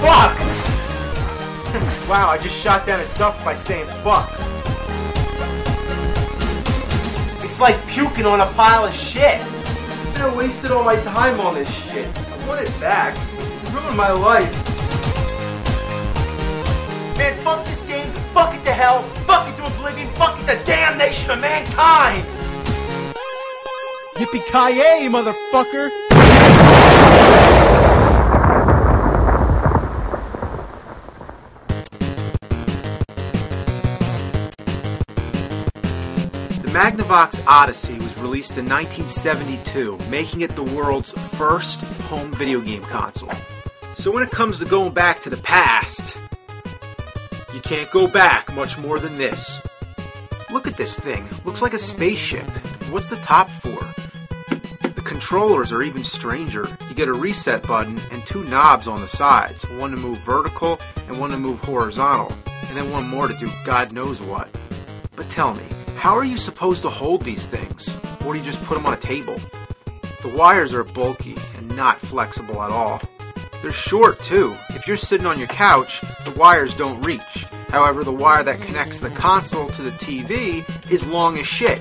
Fuck! Wow, I just shot down a duck by saying fuck. It's like puking on a pile of shit. I wasted all my time on this shit. I want it back. It ruined my life. Man, fuck this game. Fuck it to hell. Fuck it to oblivion. Fuck it to damnation of mankind. Yippee-ki-yay, motherfucker! The Magnavox Odyssey was released in 1972, making it the world's first home video game console. So when it comes to going back to the past, you can't go back much more than this. Look at this thing. Looks like a spaceship. What's the top for? The controllers are even stranger. You get a reset button and two knobs on the sides. One to move vertical and one to move horizontal. And then one more to do God knows what. But tell me, how are you supposed to hold these things? Or do you just put them on a table? The wires are bulky and not flexible at all. They're short too. If you're sitting on your couch, the wires don't reach. However, the wire that connects the console to the TV is long as shit.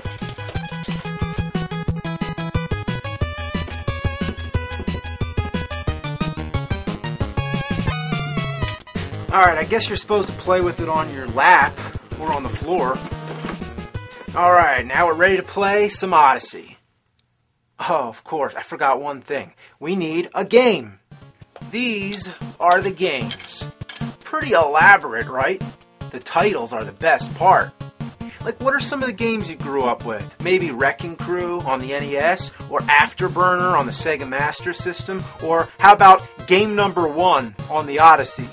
Alright, I guess you're supposed to play with it on your lap or on the floor. Alright, now we're ready to play some Odyssey. Oh, of course, I forgot one thing. We need a game. These are the games. Pretty elaborate, right? The titles are the best part. Like, what are some of the games you grew up with? Maybe Wrecking Crew on the NES, or Afterburner on the Sega Master System, or how about Game Number 1 on the Odyssey?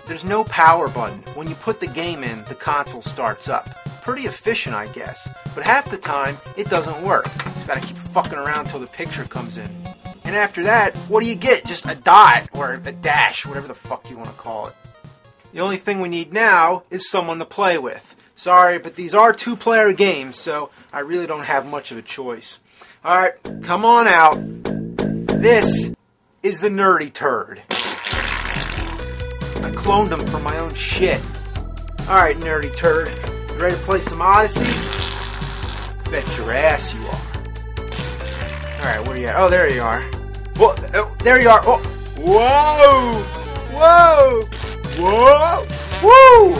There's no power button. When you put the game in, the console starts up. Pretty efficient, I guess, but half the time, it doesn't work. You've got to keep fucking around till the picture comes in. And after that, what do you get? Just a dot, or a dash, whatever the fuck you want to call it. The only thing we need now is someone to play with. Sorry, but these are two-player games, so I really don't have much of a choice. Alright, come on out. This is the Nerdy Turd. I cloned him from my own shit. Alright, Nerdy Turd. You ready to play some Odyssey? Bet your ass you are. Alright, where you at? Oh, there you are. Whoa, oh, there you are. Oh. Whoa! Whoa! Woo!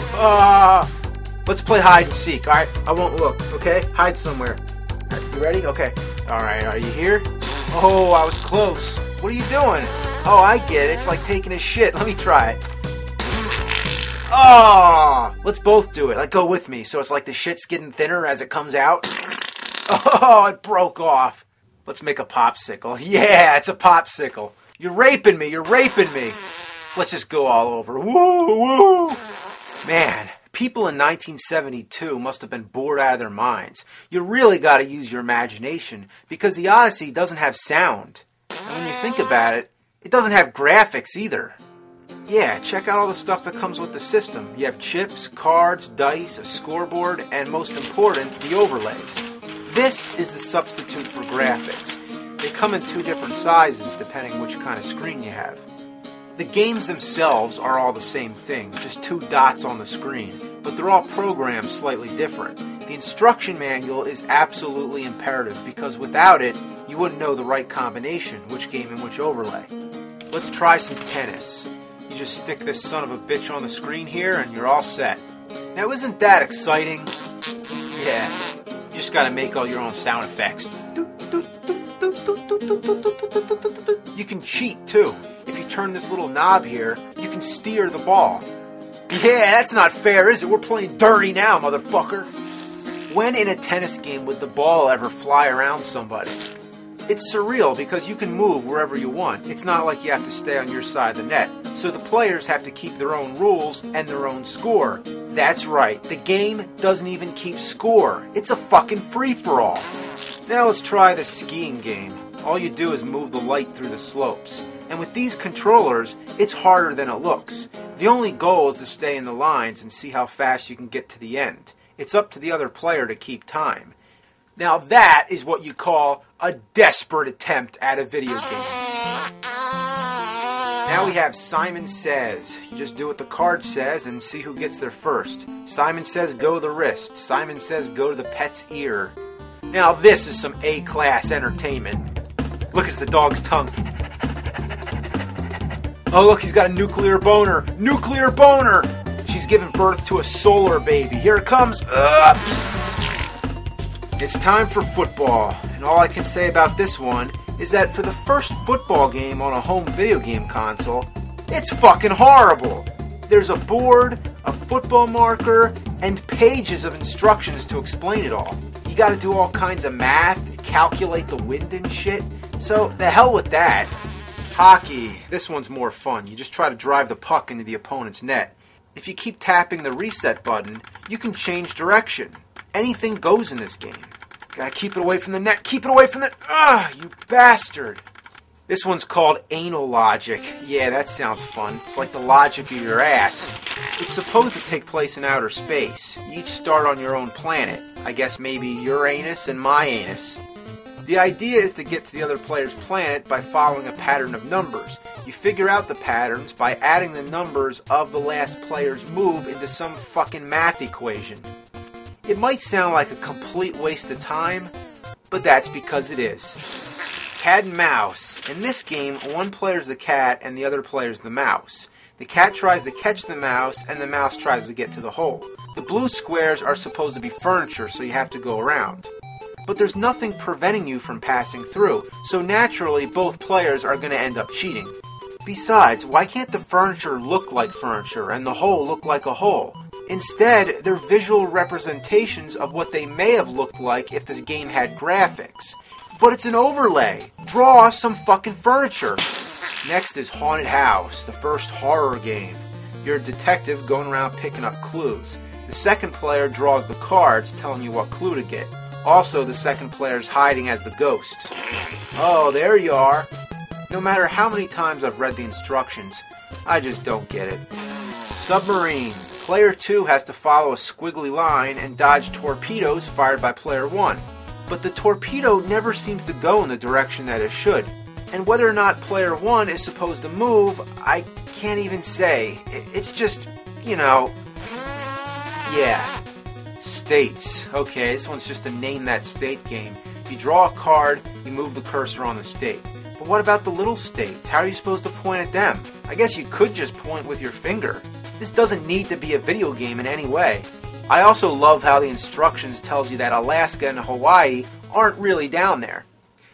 Let's play hide and seek, alright? I won't look, okay? Hide somewhere. Alright, you ready? Okay. Alright, are you here? Oh, I was close. What are you doing? Oh, I get it. It's like taking a shit. Let me try it. Oh! Let's both do it. Like, go with me. So it's like the shit's getting thinner as it comes out. Oh, it broke off. Let's make a popsicle. Yeah, it's a popsicle. You're raping me. You're raping me. Let's just go all over. Woo, woo. Man, people in 1972 must have been bored out of their minds. You really got to use your imagination because the Odyssey doesn't have sound. And when you think about it, it doesn't have graphics either. Yeah, check out all the stuff that comes with the system. You have chips, cards, dice, a scoreboard, and most important, the overlays. This is the substitute for graphics. They come in two different sizes depending which kind of screen you have. The games themselves are all the same thing, just two dots on the screen, but they're all programmed slightly different. The instruction manual is absolutely imperative because without it, you wouldn't know the right combination, which game and which overlay. Let's try some tennis. You just stick this son of a bitch on the screen here and you're all set. Now isn't that exciting? Yeah, you just gotta make all your own sound effects. You can cheat too. If you turn this little knob here, you can steer the ball. Yeah, that's not fair, is it? We're playing dirty now, motherfucker. When in a tennis game would the ball ever fly around somebody? It's surreal because you can move wherever you want. It's not like you have to stay on your side of the net. So the players have to keep their own rules and their own score. That's right, the game doesn't even keep score. It's a fucking free-for-all. Now let's try the skiing game. All you do is move the light through the slopes. And with these controllers, it's harder than it looks. The only goal is to stay in the lines and see how fast you can get to the end. It's up to the other player to keep time. Now that is what you call a desperate attempt at a video game. Now we have Simon Says. You just do what the card says and see who gets there first. Simon says go to the wrist. Simon says go to the pet's ear. Now this is some A-class entertainment. Look, it's the dog's tongue. Oh look, he's got a nuclear boner. Nuclear boner! She's giving birth to a solar baby. Here it comes. It's time for football. And all I can say about this one is that for the first football game on a home video game console, it's fucking horrible. There's a board, a football marker, and pages of instructions to explain it all. You gotta do all kinds of math, calculate the wind and shit. So, the hell with that. Hockey. This one's more fun. You just try to drive the puck into the opponent's net. If you keep tapping the reset button, you can change direction. Anything goes in this game. Gotta keep it away from the net. Keep it away from the... Ugh, you bastard. This one's called Anal Logic. Yeah, that sounds fun. It's like the logic of your ass. It's supposed to take place in outer space. You each start on your own planet. I guess maybe your anus and my anus. The idea is to get to the other player's planet by following a pattern of numbers. You figure out the patterns by adding the numbers of the last player's move into some fucking math equation. It might sound like a complete waste of time, but that's because it is. Cat and mouse. In this game, one player's the cat and the other player's the mouse. The cat tries to catch the mouse and the mouse tries to get to the hole. The blue squares are supposed to be furniture, so you have to go around. But there's nothing preventing you from passing through, so naturally both players are going to end up cheating. Besides, why can't the furniture look like furniture and the hole look like a hole? Instead, they're visual representations of what they may have looked like if this game had graphics. But it's an overlay. Draw some fucking furniture. Next is Haunted House, the first horror game. You're a detective going around picking up clues. The second player draws the cards telling you what clue to get. Also, the second player's hiding as the ghost. Oh, there you are. No matter how many times I've read the instructions, I just don't get it. Submarine. Player 2 has to follow a squiggly line and dodge torpedoes fired by Player 1. But the torpedo never seems to go in the direction that it should. And whether or not Player 1 is supposed to move, I can't even say. It's just, you know... Yeah. States. Okay, this one's just a name that state game. If you draw a card, you move the cursor on the state. But what about the little states? How are you supposed to point at them? I guess you could just point with your finger. This doesn't need to be a video game in any way. I also love how the instructions tells you that Alaska and Hawaii aren't really down there.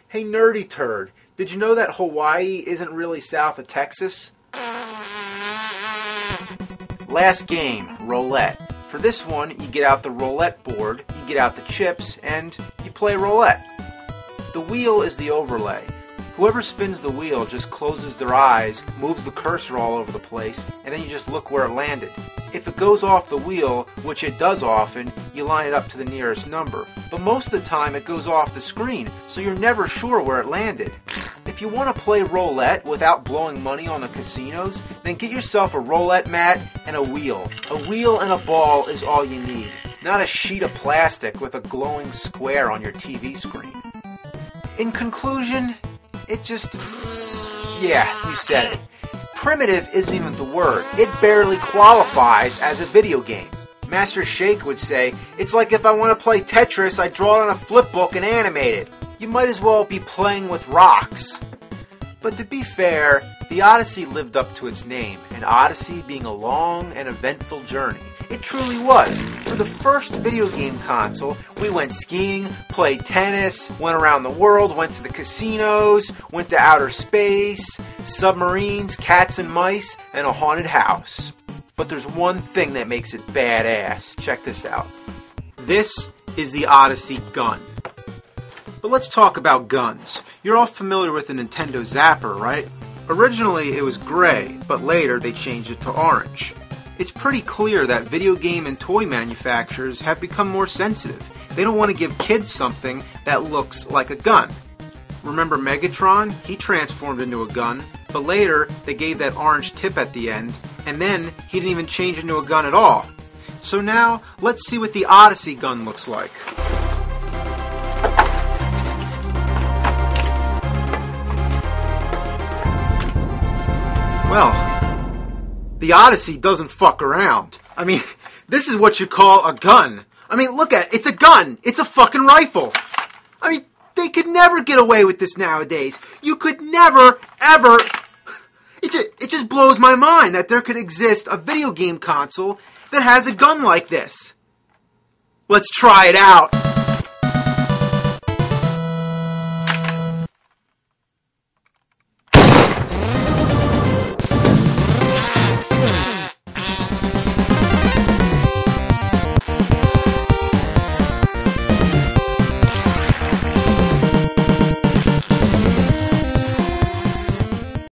Hey nerdy turd, did you know that Hawaii isn't really south of Texas? Last game, roulette. For this one, you get out the roulette board, you get out the chips, and you play roulette. The wheel is the overlay. Whoever spins the wheel just closes their eyes, moves the cursor all over the place, and then you just look where it landed. If it goes off the wheel, which it does often, you line it up to the nearest number. But most of the time it goes off the screen, so you're never sure where it landed. If you want to play roulette without blowing money on the casinos, then get yourself a roulette mat and a wheel. A wheel and a ball is all you need, not a sheet of plastic with a glowing square on your TV screen. In conclusion, it just... Yeah, you said it. Primitive isn't even the word. It barely qualifies as a video game. Master Shake would say, it's like if I want to play Tetris, I draw it on a flip book and animate it. You might as well be playing with rocks. But to be fair, the Odyssey lived up to its name, an Odyssey being a long and eventful journey. It truly was. For the first video game console, we went skiing, played tennis, went around the world, went to the casinos, went to outer space, submarines, cats and mice, and a haunted house. But there's one thing that makes it badass. Check this out. This is the Odyssey gun. But let's talk about guns. You're all familiar with the Nintendo Zapper, right? Originally it was gray, but later they changed it to orange. It's pretty clear that video game and toy manufacturers have become more sensitive. They don't want to give kids something that looks like a gun. Remember Megatron? He transformed into a gun, but later they gave that orange tip at the end, and then he didn't even change into a gun at all. So now, let's see what the Odyssey gun looks like. Well, the Odyssey doesn't fuck around. I mean, this is what you call a gun. I mean, look at it. It's a gun. It's a fucking rifle. I mean, they could never get away with this nowadays. You could never, ever... It just blows my mind that there could exist a video game console that has a gun like this. Let's try it out.